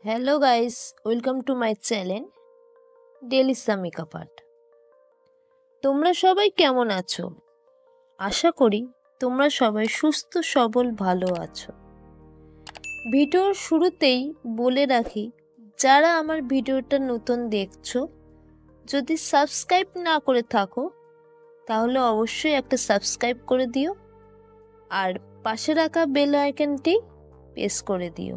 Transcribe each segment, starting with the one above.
Hello guys, welcome to my channel Delisa makeup art. তোমরা সবাই কেমন আছো? আশা করি তোমরা সবাই সুস্থ সবল ভালো আছো। ভিডিওর শুরুতেই বলে রাখি, যারা আমার ভিডিওটা নতুন দেখছো, যদি সাবস্ক্রাইব না করে থাকো তাহলে অবশ্যই একটা সাবস্ক্রাইব করে দিও আর পাশে রাখা বেল আইকনটি প্রেস করে দিও,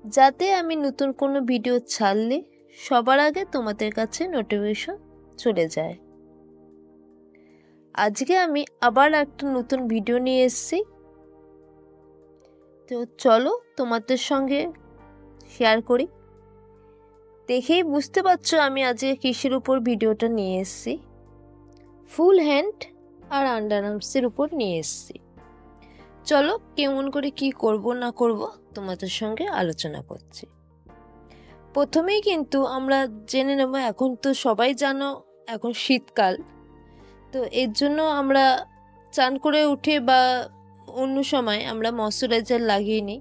যাতে আমি নতুন কোনো ভিডিও ছাড়লে সবার আগে তোমাদের কাছে নোটিফিকেশন চলে যায়। আজকে আমি আবার একটা নতুন ভিডিও নিয়ে এসেছি, তো চলো তোমাদের সঙ্গে শেয়ার করি। দেখেই বুঝতে পারছো আমি আজকে কিসের উপর ভিডিওটা নিয়ে এসেছি। ফুল হ্যান্ড আর আন্ডার আর্মসের উপর নিয়ে এসেছি। চলো কেমন করে কি করব না করব তোমাদের সঙ্গে আলোচনা করছি। প্রথমেই কিন্তু আমরা জেনে নেব, এখন তো সবাই জানো এখন শীতকাল, তো এর জন্য আমরা চান করে উঠে বা অন্য সময় আমরা ময়শ্চারাইজার লাগিয়ে নিই।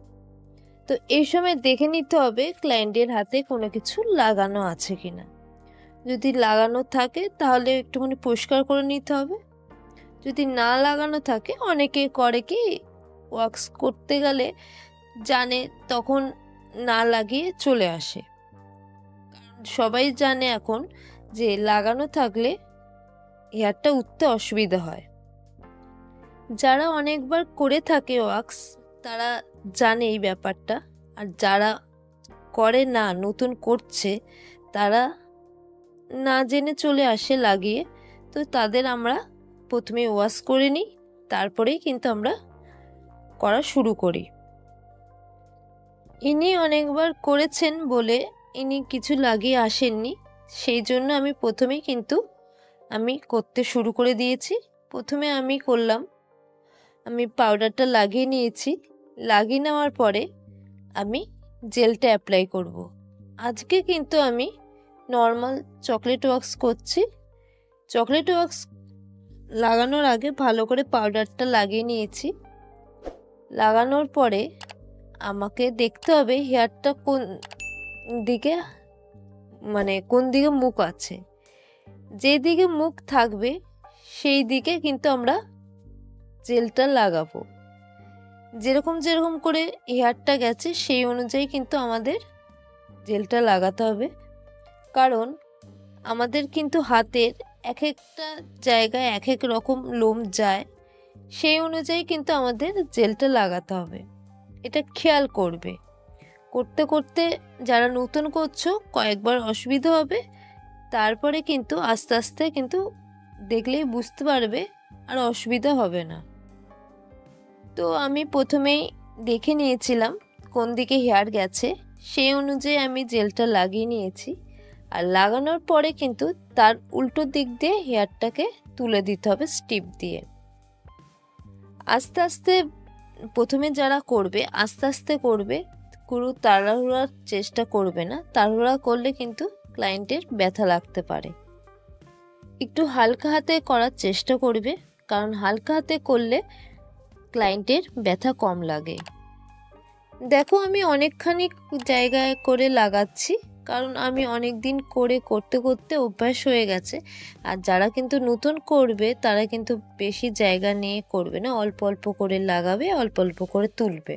তো এই সময় দেখে নিতে হবে ক্লায়েন্টের হাতে কোনো কিছু লাগানো আছে কিনা। যদি লাগানো থাকে তাহলে একটুখানি পরিষ্কার করে নিতে হবে। যদি না লাগানো থাকে, অনেকে করে কি ওয়াক্স করতে গেলে জানে তখন না লাগিয়ে চলে আসে। সবাই জানে এখন যে লাগানো থাকলে হেয়ারটা উঠতে অসুবিধা হয়। যারা অনেকবার করে থাকে ওয়াক্স তারা জানে এই ব্যাপারটা, আর যারা করে না, নতুন করছে, তারা না জেনে চলে আসে লাগিয়ে। তো তাদের আমরা প্রথমে ওয়াশ করে নিই, তারপরেই কিন্তু আমরা করা শুরু করি। ইনি অনেকবার করেছেন বলে ইনি কিছু লাগিয়ে আসেননি, সেই জন্য আমি প্রথমেই কিন্তু আমি করতে শুরু করে দিয়েছি। প্রথমে আমি করলাম, আমি পাউডারটা লাগিয়ে নিয়েছি। লাগিয়ে নেওয়ার পরে আমি জেলটা অ্যাপ্লাই করব। আজকে কিন্তু আমি নর্মাল চকলেট ওয়াক্স করছি। চকলেট ওয়াক্স লাগানোর আগে ভালো করে পাউডারটা লাগিয়ে নিয়েছি। লাগানোর পরে আমাকে দেখতে হবে হেয়ারটা কোন দিকে, মানে কোন দিকে মুখ আছে। যেদিকে মুখ থাকবে সেই দিকে কিন্তু আমরা জেলটা লাগাবো। যেরকম যেরকম করে হেয়ারটা গেছে সেই অনুযায়ী কিন্তু আমাদের জেলটা লাগাতে হবে, কারণ আমাদের কিন্তু হাতের এক একটা জায়গায় এক এক রকম লোম যায়, সেই অনুযায়ী কিন্তু আমাদের জেলটা লাগাতে হবে। এটা খেয়াল করবে। করতে করতে যারা নতুন করছো কয়েকবার অসুবিধা হবে, তারপরে কিন্তু আস্তে আস্তে কিন্তু দেখলেই বুঝতে পারবে আর অসুবিধা হবে না। তো আমি প্রথমেই দেখে নিয়েছিলাম কোন দিকে হেয়ার গেছে, সেই অনুযায়ী আমি জেলটা লাগিয়ে নিয়েছি। আর লাগানোর পরে কিন্তু তার উল্টো দিক দিয়ে হেয়ারটাকে তুলে দিতে হবে স্টিপ দিয়ে। আস্তে আস্তে প্রথমে যারা করবে আস্তে আস্তে করবে, পুরো তাড়াহুড়ার চেষ্টা করবে না। তাড়াহুড়া করলে কিন্তু ক্লায়েন্টের ব্যথা লাগতে পারে। একটু হালকা হাতে করার চেষ্টা করবে, কারণ হালকা হাতে করলে ক্লায়েন্টের ব্যথা কম লাগে। দেখো আমি অনেকখানি জায়গায় করে লাগাচ্ছি, কারণ আমি অনেক দিন করতে করতে অভ্যাস হয়ে গেছে। আর যারা কিন্তু নতুন করবে তারা কিন্তু বেশি জায়গা নিয়ে করবে না, অল্প অল্প করে লাগাবে, অল্প অল্প করে তুলবে।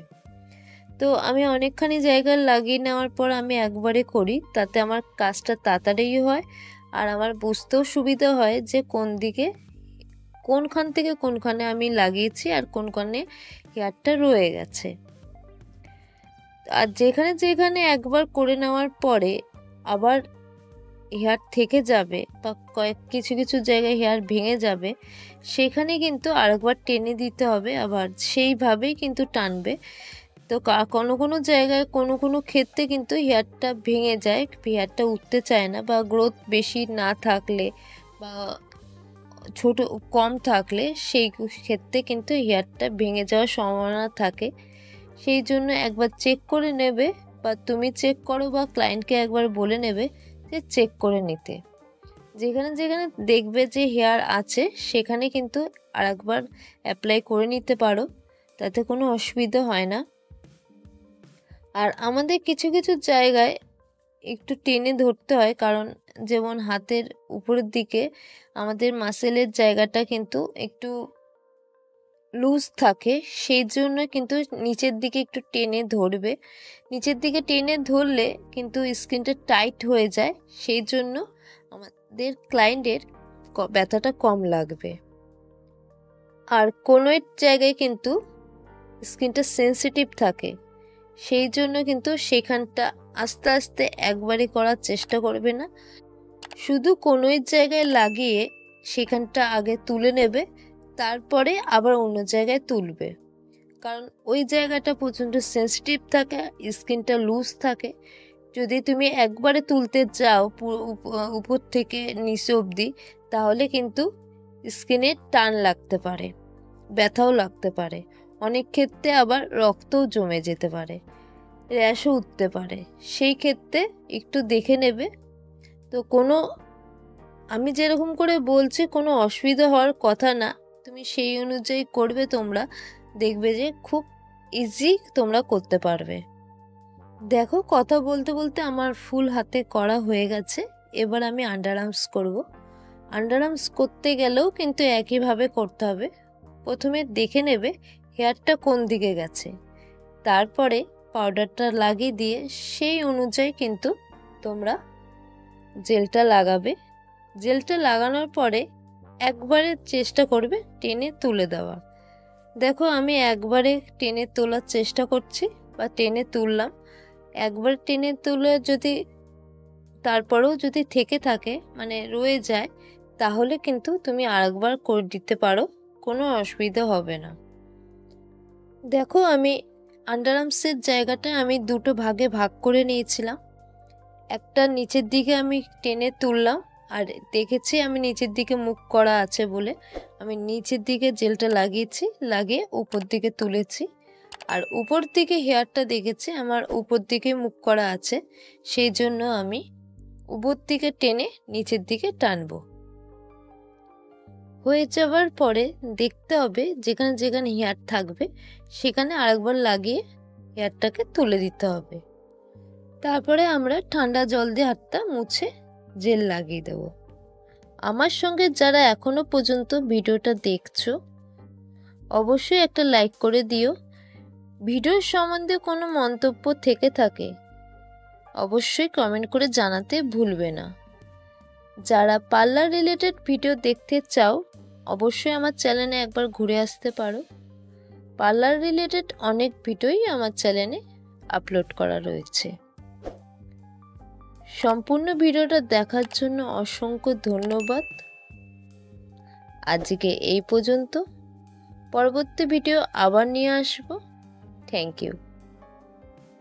তো আমি অনেকখানি জায়গায় লাগিয়ে নেওয়ার পর আমি একবারে করি, তাতে আমার কাজটা তাড়াতাড়ি হয় আর আমার বুঝতেও সুবিধা হয় যে কোন দিকে কোনখান থেকে কোনখানে আমি লাগিয়েছি আর কোনখানে হেয়ারটা রয়ে গেছে। আর যেখানে যেখানে একবার করে নেওয়ার পরে আবার হেয়ার থেকে যাবে বা কিছু কিছু জায়গায় হেয়ার ভেঙে যাবে, সেখানে কিন্তু আরেকবার টেনে দিতে হবে, আবার সেইভাবেই কিন্তু টানবে। তো কোনো কোনো জায়গায় কোনো কোনো ক্ষেত্রে কিন্তু হেয়ারটা ভেঙে যায়, হেয়ারটা উঠতে চায় না, বা গ্রোথ বেশি না থাকলে বা ছোট কম থাকলে সেই ক্ষেত্রে কিন্তু হেয়ারটা ভেঙে যাওয়ার সম্ভাবনা থাকে। সেই জন্য একবার চেক করে নেবে, বা তুমি চেক করো বা ক্লায়েন্টকে একবার বলে নেবে যে চেক করে নিতে। যেখানে যেখানে দেখবে যে হেয়ার আছে সেখানে কিন্তু আরেকবার অ্যাপ্লাই করে নিতে পারো, তাতে কোনো অসুবিধা হয় না। আর আমাদের কিছু কিছু জায়গায় একটু টেনে ধরতে হয়, কারণ যেমন হাতের উপরের দিকে আমাদের মাসেলের জায়গাটা কিন্তু একটু লুজ থাকে, সেই জন্য কিন্তু নিচের দিকে একটু টেনে ধরবে। নিচের দিকে টেনে ধরলে কিন্তু স্কিনটা টাইট হয়ে যায়, সেই জন্য আমাদের ক্লায়েন্টের ব্যথাটা কম লাগবে। আর কোনো জায়গায় কিন্তু স্কিনটা সেন্সিটিভ থাকে, সেই জন্য কিন্তু সেখানটা আস্তে আস্তে একবারই করার চেষ্টা করবে না, শুধু কোনো জায়গায় লাগিয়ে সেখানটা আগে তুলে নেবে, তারপরে আবার অন্য জায়গায় তুলবে। কারণ ওই জায়গাটা প্রচণ্ড সেন্সিটিভ থাকে, স্কিনটা লুজ থাকে। যদি তুমি একবারে তুলতে যাও উপর থেকে নিচে অবধি, তাহলে কিন্তু স্কিনে টান লাগতে পারে, ব্যথাও লাগতে পারে, অনেক ক্ষেত্রে আবার রক্তও জমে যেতে পারে, র্যাশও উঠতে পারে। সেই ক্ষেত্রে একটু দেখে নেবে। তো আমি যেরকম করে বলছি কোনো অসুবিধা হওয়ার কথা না, তুমি সেই অনুযায়ী করবে, তোমরা দেখবে যে খুব ইজি তোমরা করতে পারবে। দেখো, কথা বলতে বলতে আমার ফুল হাতে করা হয়ে গেছে। এবার আমি আন্ডার আর্মস করব। আন্ডার আর্মস করতে গেলেও কিন্তু একইভাবে করতে হবে। প্রথমে দেখে নেবে হেয়ারটা কোন দিকে গেছে, তারপরে পাউডারটা লাগিয়ে দিয়ে সেই অনুযায়ী কিন্তু তোমরা জেলটা লাগাবে। জেলটা লাগানোর পরে একবারে চেষ্টা করবে টেনে তুলে দেওয়া। দেখো, আমি একবারে টেনে তোলার চেষ্টা করছি বা টেনে তুললাম। একবার টেনে তুলে যদি তারপরেও যদি থেকে থাকে, মানে রয়ে যায়, তাহলে কিন্তু তুমি আরেকবার করে দিতে পারো, কোনো অসুবিধা হবে না। দেখো, আমি আন্ডার আর্মসের জায়গাটা আমি দুটো ভাগে ভাগ করে নিয়েছিলাম। একটা নিচের দিকে আমি টেনে তুললাম, আর দেখেছি আমি নিচের দিকে মুখ করা আছে বলে আমি নিচের দিকে জেলটা লাগিয়েছি, লাগিয়ে উপর দিকে তুলেছি। আর উপর দিকে হেয়ারটা দেখেছি আমার উপর দিকে মুখ করা আছে, সেই জন্য আমি উপর দিকে টেনে নিচের দিকে টানবো। হয়ে যাওয়ার পরে দেখতে হবে যেখানে যেখানে হেয়ার থাকবে সেখানে আরেকবার লাগিয়ে হেয়ারটাকে তুলে দিতে হবে। তারপরে আমরা ঠান্ডা জল দিয়ে হাতটা মুছে জেল লাগিয়ে দেব। আমার সঙ্গে যারা এখনো পর্যন্ত ভিডিওটা দেখছো, অবশ্যই একটা লাইক করে দিও। ভিডিওর সম্বন্ধে কোনো মন্তব্য থেকে থাকে অবশ্যই কমেন্ট করে জানাতে ভুলবে না। যারা পার্লার রিলেটেড ভিডিও দেখতে চাও, অবশ্যই আমার চ্যানেলে একবার ঘুরে আসতে পারো। পার্লার রিলেটেড অনেক ভিডিওই আমার চ্যানেলে আপলোড করা রয়েছে। সম্পূর্ণ ভিডিওটা দেখার জন্য অসংখ্য ধন্যবাদ। আজকে এই পর্যন্ত, পরবর্তী ভিডিও আবার নিয়ে আসবো। Thank you.